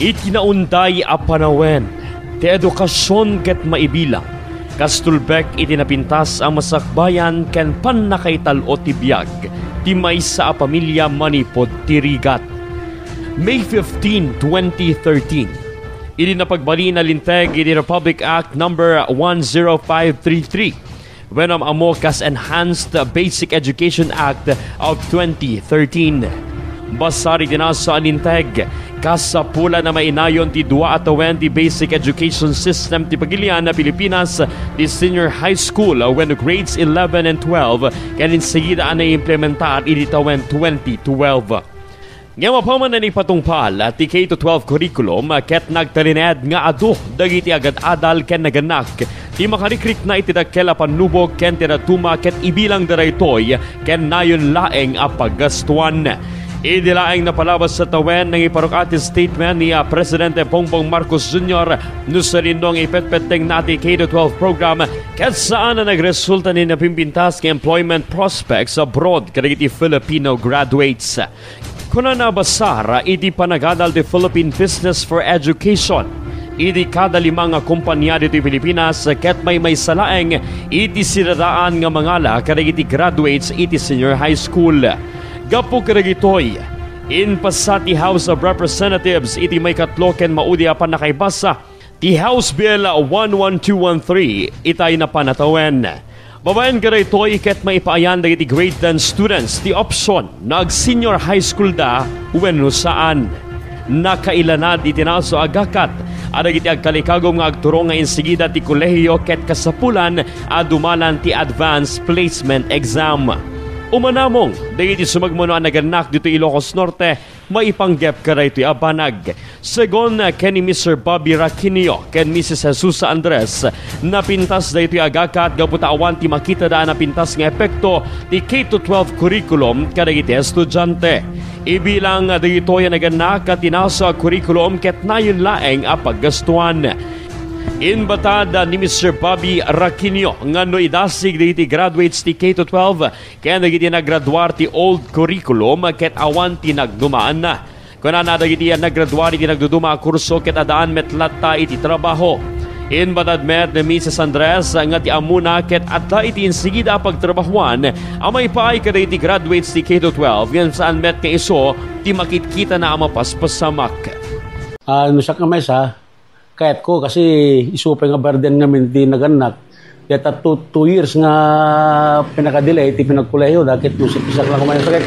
Itinaunday a panawen, ti edukasyon ket maibilang. Kastulbek iti napintas ang masakbayan ken pannakaitalo ti biag, ti maysa a pamilya manipod ti rigat. May 15, 2013, iti napagbali na linteg iti Republic Act No. 10533, wenam amo kas Enhanced Basic Education Act of 2013. Basari tinasa alinteg, kasapula na mainayon ti dua atawen ti basic education system ti Pagilian na Pilipinas ti senior high school when grades 11 and 12 kan insegida na implementar iti tawen 2012. Nga mapaman na ni patungpal at ti K-12 curriculum ket nagtalined nga adu dagiti agad-adal ken naganak ti makarikrik na iti dakkel a panubog ken tinatuma ket ibilang daraytoy ken nayon laeng a paggastuan. Idilaeng na palabas sa tawen ng iparukati statement ni Presidente Bongbong Marcos Jr. no sa rindong ipetpeteng nati K-12 program ket saan na nagresulta ni napimpintas ng employment prospects abroad kadagiti Filipino graduates. Kuna nabasara, iti panagadal ti Philippine Business for Education. Iti kada limang kumpanya dito Pilipinas ket may salaeng iti sinadaan nga mangala kadagiti graduates iti senior high school. Gapo kadagitoy, in pasati House of Representatives iti may katlo ken maudi apan nakaibasa ti House Bill 11213 itay na panatawen. Babayan kadagitoy ket maipaayan dagiti grade 10 students ti option nag senior high school da wenno saan. Nakailanad itinaso agakat adagiti agkalikagom nga agturong nga insigida ti kolehiyo ket kasapulan adumalan ti advanced placement exam. Umanamong, dahil sumagmano ang naganak dito Ilocos Norte, maipanggep ka ito abanag. Segon, ken ni Mr. Bobby Raquinio, ken Mrs. Jesus Andres, napintas dito agakat, gabutawan ti makita daan napintas ng epekto ti K-12 curriculum kadagiti estudyante. Ibilang dito yung naganak at tinasa curriculum ket nayon laeng a paggastuan. Inbatada ni Mr. Bobby Raquinio nga no idasig diti graduates ti K-12 kaya nagiti naggraduar ti old curriculum ket awan ti nagdumaan na. Kuna na dagiti naggraduar ti nagduduma kurso ket adaan metlatta iti trabaho. Inbatad met ni Mrs. Andres nga ti amuna ket adda iti insigida pagtrabahuan amay paay kada iti graduates ti K-12 yan saan met kay iso ti makitkita na amapaspasamak. No siya kamay sa kahit ko kasi isupay nga burden namin di naganak. Deta 2 years nga pinakadelay ti pinagkuleyo dakit no sipisak lang kumain sakit.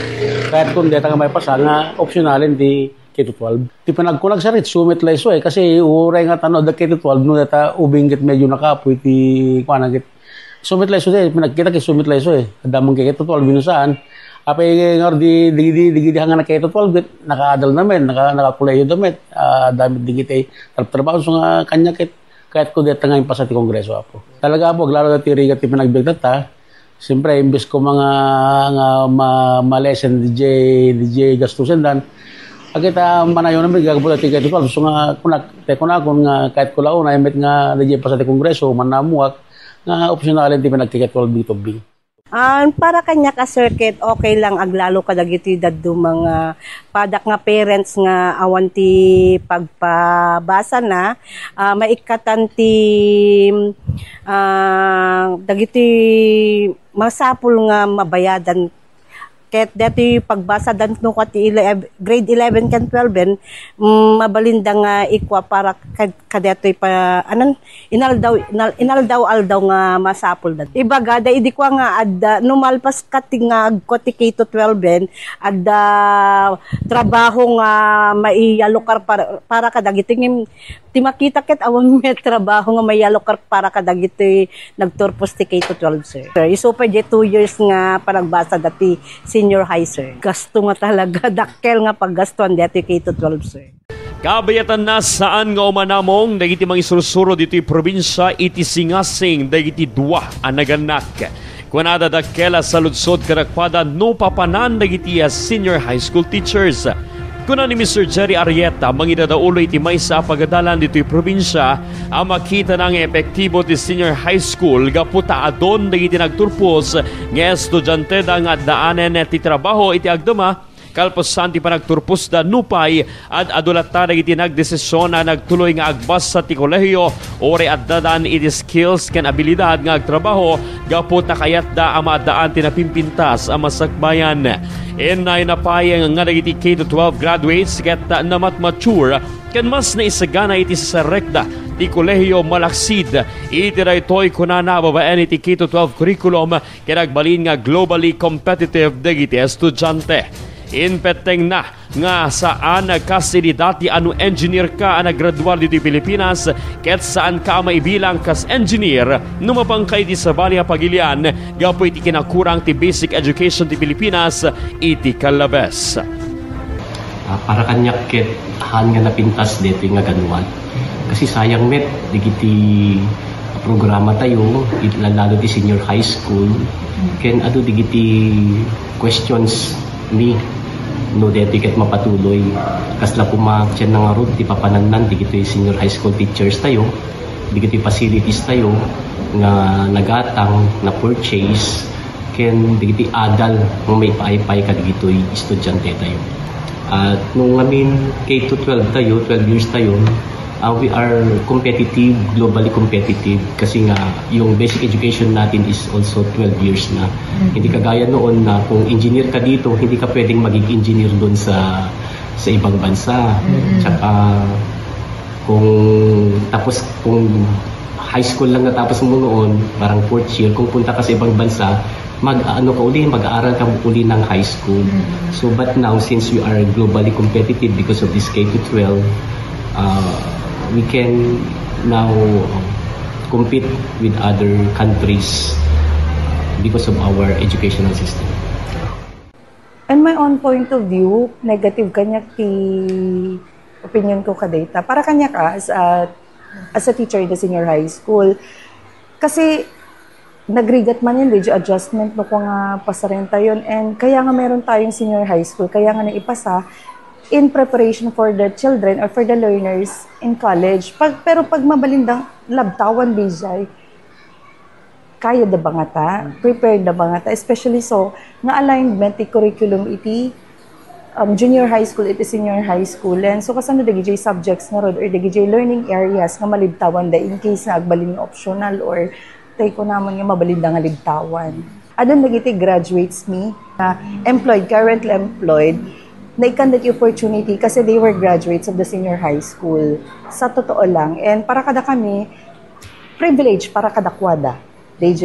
Kahit kung deta nga may pasa nga optionalin di K-12. Ti pinagkulag sa rit sumit layso kasi uray nga tano da K-12 no deta ubinggit medyo nakapoy ti kuanagit. Sumit layso pinagkita kay sumit layso adamong K-12 binusaan. Apay nga di hanga na K-12 nakaadal namin, nakakuleyo damit, damit digit trabaho so nga kanya kahit ko dito ngayon pa sa Kongreso apo. Talaga po, lalo na tirigat ti pinagbigdata, siyempre imbes ko mga malesen DJ gastusin dan, agita manayon namin gagabot ti K-12 so nga kunakon nga kahit ko laon na imbet nga DJ pa sa Kongreso manamuak nga optionalin ti pinag-K-12 dito bing. Para kanya ka circuit okay lang aglalo ka dagiti dadto mga padak nga parents nga awan ti pagpabasa na maikatan ti dagiti masapul nga mabayadan ket dati pagbasa dan no kati grade 11 ken 12 mabalinda nga ikwa para kadetoy pa anan inaldaw nga masapul dat ibaga da idi kwa nga adda numalpas kati nga agkoti K-12 adda trabaho nga maiyalokar para kadagiti ti makita ket awan may trabaho nga maiyalokar para kadagiti nagturpos ti K-12 sir iso pa 2 years nga panagbasa dati senior high sir. Gasto nga talaga, dakkel nga paggastuan dito K-12 sir. Kabayatan na saan nga umanamong dagiti mga isurusuro dito yung probinsya iti singasing dagiti dua ang naganak. Kunada dakela sa lutsod karakpada no papanan dagiti senior high school teachers. Kuna ni Mr. Jerry Arrieta, mangidadaulo iti may sa pagadalan dito yung probinsya ang makita ng epektibo ti senior high school gaputa adon dagiti nagturpos nga estudyante da nga daanen ti trabaho iti agdama kalpasan ti panagturpos da nupay at adulata dagiti nagdesisyon na nagtuloy nga agbas sa ti kolehiyo ore at dadan iti skills ken abilidad nga agtrabaho gapot na kayat da ang maadaan tinapimpintas ang masakbayan. Inay na payang nga dagiti K-12 graduates ket namat mature ken mas naisagana iti sa rekda ti kolehiyo malaksid iti daytoy kunana babaen iti K-12 curriculum ken agbalin nga globally competitive dagiti estudyante. Inpeteng na nga saan kasidi dati anu engineer ka ang naggraduar dito Pilipinas ket saan ka maibilang kas engineer numapangkay di sa Bania Pagilian gapo iti kinakurang ti basic education ti Pilipinas iti Calabes. Para kanyak ket han nga napintas dito nga ganuan. Kasi sayang met digiti programa tayo lalo di senior high school ken adu digiti questions ni no deti ket mapatuloy kasla pumakyan nga rod ti papanannan digiti senior high school teachers tayo digiti facilities tayo nga nagatang na purchase ken digiti adal nga may paaypay kadigitoy estudyante tayo. At nung K-12 tayo 12 years tayo we are competitive, globally competitive kasi nga yung basic education natin is also 12 years na. Hindi kagaya noon na kung engineer ka dito, hindi ka pwedeng maging engineer doon sa ibang bansa. Tsaka kung high school lang natapos mo noon, parang 4th year, kung punta ka sa ibang bansa, mag-aaral ka uli ng high school. So but now since we are globally competitive because of this K-12, we can now compete with other countries because of our educational system. And my own point of view, negative kanya ti opinion ko ka data. Para kanya ka as a teacher in the senior high school. Kasi nagrigat man yung wage adjustment no kung nga pasarenta yun. And kaya nga meron tayong senior high school, kaya nga naipasa in preparation for the children or for the learners in college. Pero pag mabalindang labtawan, Bijay, kaya da ba nga ta? Prepared da ba nga ta? Especially so, nga alignment ti curriculum iti junior high school, iti senior high school. And so, kasano dagijay subjects nga rod or dagijay learning areas nga malibtawan da in case na agbalin optional or tayo ko naman nga mabalinda nga libtawan. Adon dagiti graduates me, employed, currently employed, naikan that opportunity kasi they were graduates of the senior high school. Sa totoo lang. And para kada kami, privilege para kada kwada. DJ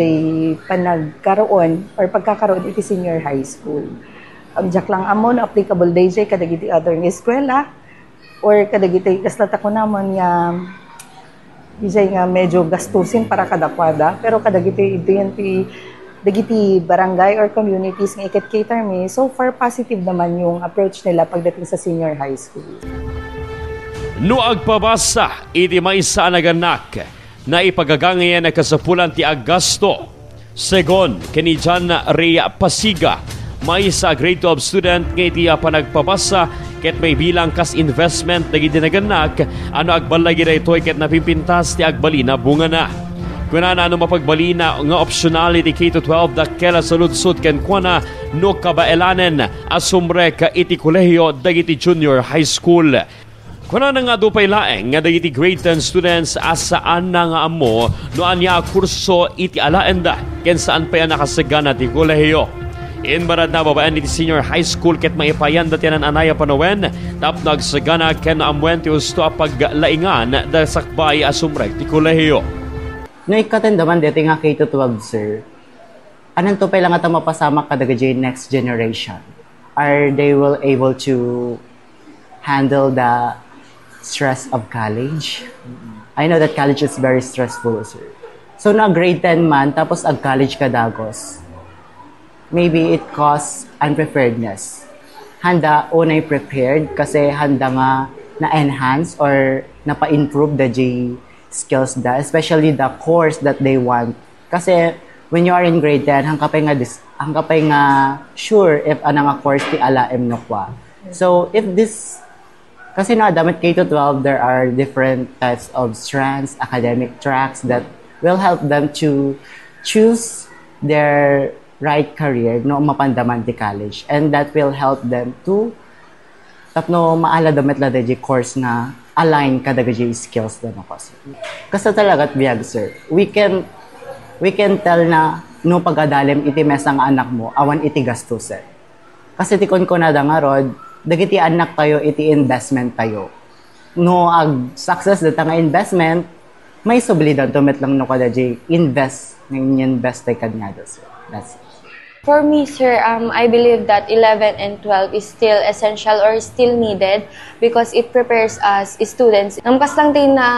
panagkaroon or pagkakaroon iti senior high school. Diyak lang amon, applicable DJ kadagiti other ng eskwela or kadagiti kaslata ko naman nga DJ nga medyo gastusin para kada kwada. Pero kadagiti ito yan dagiti barangay or communities nga ikat-cater me, so far positive naman yung approach nila pagdating sa senior high school. No agpabasa, iti may isa naganak na ipagagangayan na kasapulan ti Agosto. Segon, kanijan Rhea Pasiga, may isa grade 12 student nga iti panagpabasa ket may bilang kas investment dagiti naganak ano agbalagi na ito ket napimpintas ti agbali na bunga na. Kunana ano mapagbalina nga optionality K-12 da kela sa ludsud ken kuana no kabaelanen asumre ka iti kolehiyo dagiti junior high school. Kunana nga dupay laeng nga dagiti grade 10 students asaan na nga amo no anya kurso iti alaenda ken saan pa yan nakasagana ti kolehiyo. Inbarad na babaan iti senior high school ket maipayan dati ng anaya panawen tap nagsagana ken amwen ti usto paglaingan da sakbay asumre ti kolehiyo. No ikatendaman dito nga K-12, sir. Anong to pa lang ata mapasama kadagajay next generation? Are they will able to handle the stress of college? I know that college is very stressful, sir. So na grade 10 man, tapos ag-college ka dagos. Maybe it cause unpreparedness. Handa unay prepared kasi handa nga na-enhance or napa-improve the skills da, especially the course that they want. Kasi when you are in grade 10, hangkapay nga sure if anang nga course ti alaem no kwa. So if this, kasi na damit K-12, there are different types of strands, academic tracks that will help them to choose their right career no mapandaman di college, and that will help them to tapno maala damet la di course na align kadagaji skills din ako sir. Kasi talaga biyag sir, we can tell na no pagadalim iti mesang anak mo awan iti gasto sir. Kasi tikon ko na da nga rod, dagiti anak tayo iti investment tayo. No ag success data nga investment, may sublidan to met lang no kadagaji invest tayo kanyado sir. That's it. For me, sir, I believe that 11 and 12 is still essential or still needed because it prepares us students. Namkas lang din na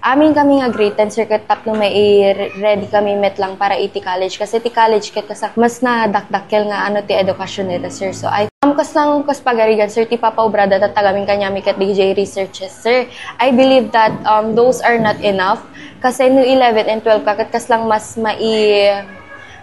amin kami nga grade 10 circuit tatlo may ready kami met lang para iti college. Kasi ti college ket kasak mas na dakdakkel nga ano ti edukasyon nila, sir. So I kas lang kas pagarigan, sir, ti Papa Obrada at tagamin kanyami ket DJ researches, sir. I believe that those are not enough kasi no 11 and 12 kakat kas lang mas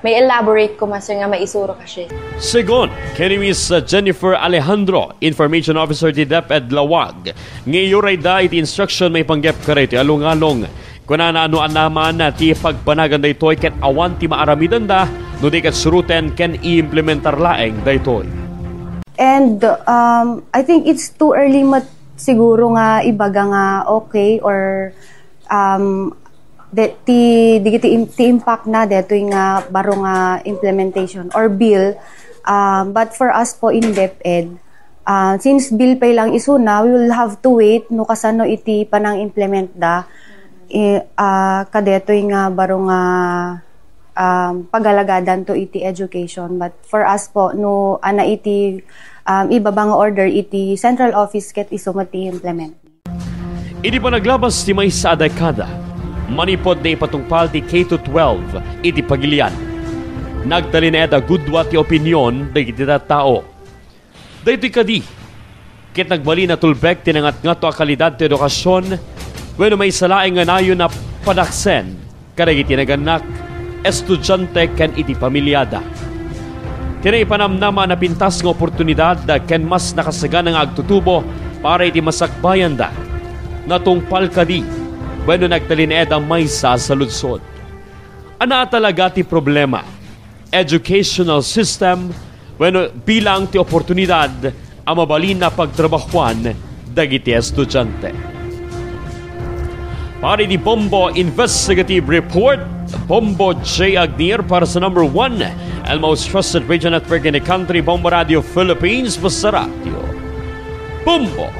may elaborate ko master nga maisuro kasi. Segon, kini Miss Jennifer Alejandro, Information Officer ti DepEd Lawag. Ngayon da iti instruction may panggap kare ti along-along. Kuna na ano naman na ti pagpanagan daytoy ket awan ti maaramidan da no di ket suruten ken i-implementar laeng daytoy. And I think it's too early siguro nga ibaga nga okay or ti impact na deto nga baro nga implementation or bill, but for us po in DepEd, since bill pa lang isuna, we will have to wait no kasano iti panang implement da kadeto nga baro nga pagalagadan to iti education. But for us po no ana iti ibaba nga order iti central office ket isumati implement. Idi pa naglabas ti may sa dekada manipod na ipatungpal ti K-12 iti pagilian. Nagtali na eda gudwa ti opinyon da iti tao. Dahito kadi, kit nagbali na tulbek tinangat nga to a kalidad ti edukasyon when may salaing nga nayo na padaksen kadag iti naganak, estudyante ken iti pamilyada. Tinaipanamnama na pintas nga oportunidad da ken mas nakasagan nga agtutubo para iti masakbayan da. Natungpal kadi bueno nagtalin ang maysa sa lunsod. Ana talaga ti problema. Educational system bueno bilang ti oportunidad ang mabalin na pagtrabahuan dagiti estudyante. Para di Bombo Investigative Report, Bombo J. Agnier para sa number 1 and most trusted radio network in the country, Bombo Radio Philippines, Basta Radio. Bombo!